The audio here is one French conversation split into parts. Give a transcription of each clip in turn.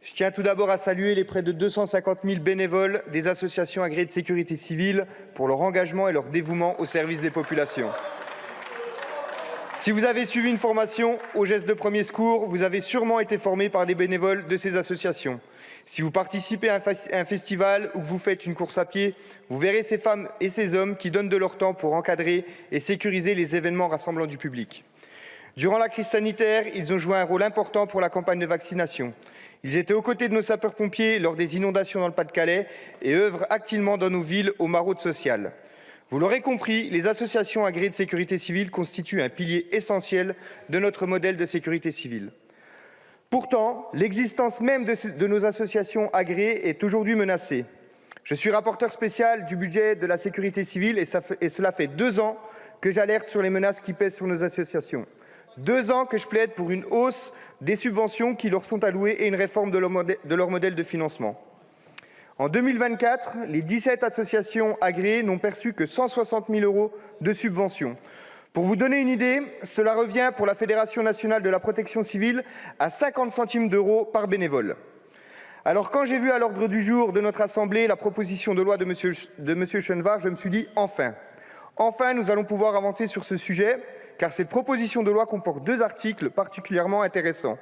Je tiens tout d'abord à saluer les près de 250 000 bénévoles des associations agréées de sécurité civile pour leur engagement et leur dévouement au service des populations. Si vous avez suivi une formation aux gestes de premier secours, vous avez sûrement été formé par des bénévoles de ces associations. Si vous participez à un festival ou que vous faites une course à pied, vous verrez ces femmes et ces hommes qui donnent de leur temps pour encadrer et sécuriser les événements rassemblant du public. Durant la crise sanitaire, ils ont joué un rôle important pour la campagne de vaccination. Ils étaient aux côtés de nos sapeurs-pompiers lors des inondations dans le Pas-de-Calais et œuvrent activement dans nos villes aux maraudes sociales. Vous l'aurez compris, les associations agréées de sécurité civile constituent un pilier essentiel de notre modèle de sécurité civile. Pourtant, l'existence même de nos associations agréées est aujourd'hui menacée. Je suis rapporteur spécial du budget de la sécurité civile et cela fait 2 ans que j'alerte sur les menaces qui pèsent sur nos associations. 2 ans que je plaide pour une hausse des subventions qui leur sont allouées et une réforme de leur modèle de financement. En 2024, les 17 associations agréées n'ont perçu que 160 000 € de subventions. Pour vous donner une idée, cela revient pour la Fédération nationale de la protection civile à 50 centimes d'euros par bénévole. Alors quand j'ai vu à l'ordre du jour de notre Assemblée la proposition de loi de M. Chenevard, je me suis dit « enfin ». Enfin, nous allons pouvoir avancer sur ce sujet, car cette proposition de loi comporte 2 articles particulièrement intéressants.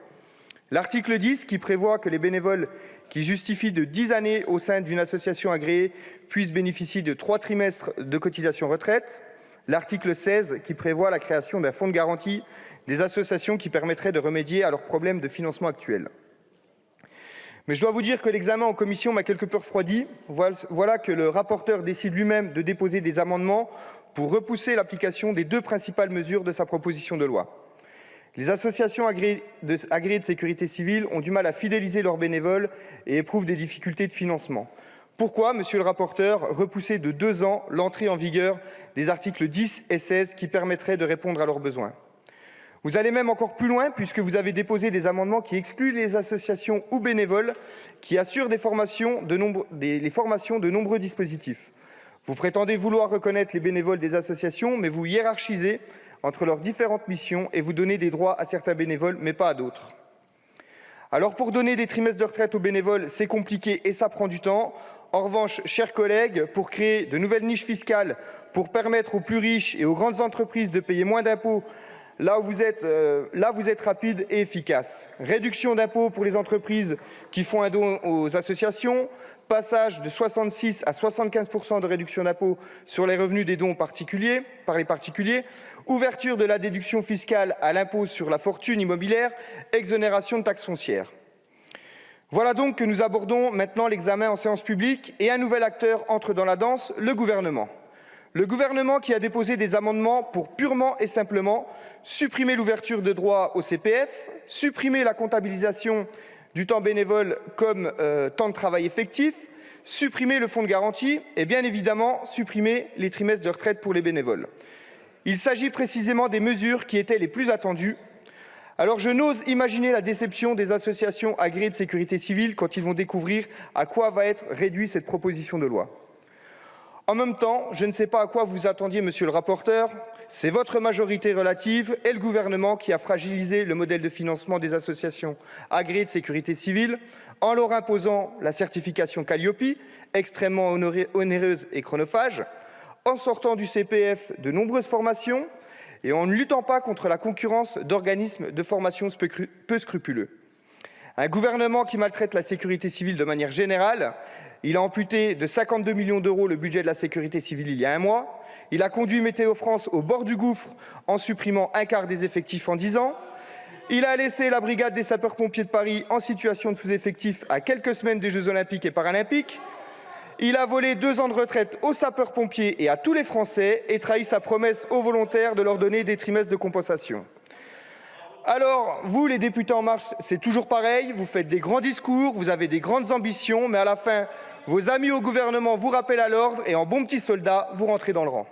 L'article 10, qui prévoit que les bénévoles qui justifient de 10 années au sein d'une association agréée puissent bénéficier de 3 trimestres de cotisation retraite. L'article 16, qui prévoit la création d'un fonds de garantie des associations qui permettrait de remédier à leurs problèmes de financement actuels. Mais je dois vous dire que l'examen en commission m'a quelque peu refroidi. Voilà que le rapporteur décide lui-même de déposer des amendements pour repousser l'application des 2 principales mesures de sa proposition de loi. Les associations agréées de sécurité civile ont du mal à fidéliser leurs bénévoles et éprouvent des difficultés de financement. Pourquoi, monsieur le rapporteur, repousser de 2 ans l'entrée en vigueur des articles 10 et 16 qui permettraient de répondre à leurs besoins? Vous allez même encore plus loin puisque vous avez déposé des amendements qui excluent les associations ou bénévoles qui assurent les formations de nombreux dispositifs. Vous prétendez vouloir reconnaître les bénévoles des associations, mais vous hiérarchisez entre leurs différentes missions et vous donnez des droits à certains bénévoles, mais pas à d'autres. Alors pour donner des trimestres de retraite aux bénévoles, c'est compliqué et ça prend du temps. En revanche, chers collègues, pour créer de nouvelles niches fiscales, pour permettre aux plus riches et aux grandes entreprises de payer moins d'impôts, là vous êtes rapide et efficace. Réduction d'impôts pour les entreprises qui font un don aux associations, passage de 66 à 75% de réduction d'impôts sur les revenus des dons par les particuliers, ouverture de la déduction fiscale à l'impôt sur la fortune immobilière, exonération de taxes foncières. Voilà donc que nous abordons maintenant l'examen en séance publique et un nouvel acteur entre dans la danse, le gouvernement. Le gouvernement qui a déposé des amendements pour purement et simplement supprimer l'ouverture de droit au CPF, supprimer la comptabilisation du temps bénévole comme temps de travail effectif, supprimer le fonds de garantie et bien évidemment supprimer les trimestres de retraite pour les bénévoles. Il s'agit précisément des mesures qui étaient les plus attendues. Alors je n'ose imaginer la déception des associations agréées de sécurité civile quand ils vont découvrir à quoi va être réduite cette proposition de loi. En même temps, je ne sais pas à quoi vous attendiez, monsieur le rapporteur. C'est votre majorité relative et le gouvernement qui a fragilisé le modèle de financement des associations agréées de sécurité civile en leur imposant la certification Qualiopi, extrêmement onéreuse et chronophage, en sortant du CPF de nombreuses formations et en ne luttant pas contre la concurrence d'organismes de formation peu scrupuleux. Un gouvernement qui maltraite la sécurité civile de manière générale. Il a amputé de 52 millions d'euros le budget de la sécurité civile il y a 1 mois. Il a conduit Météo France au bord du gouffre en supprimant 1/4 des effectifs en 10 ans. Il a laissé la brigade des sapeurs-pompiers de Paris en situation de sous-effectif à quelques semaines des Jeux Olympiques et Paralympiques. Il a volé 2 ans de retraite aux sapeurs-pompiers et à tous les Français et trahi sa promesse aux volontaires de leur donner des trimestres de compensation. Alors, vous, les députés En Marche, c'est toujours pareil, vous faites des grands discours, vous avez des grandes ambitions, mais à la fin, vos amis au gouvernement vous rappellent à l'ordre et en bon petit soldat, vous rentrez dans le rang.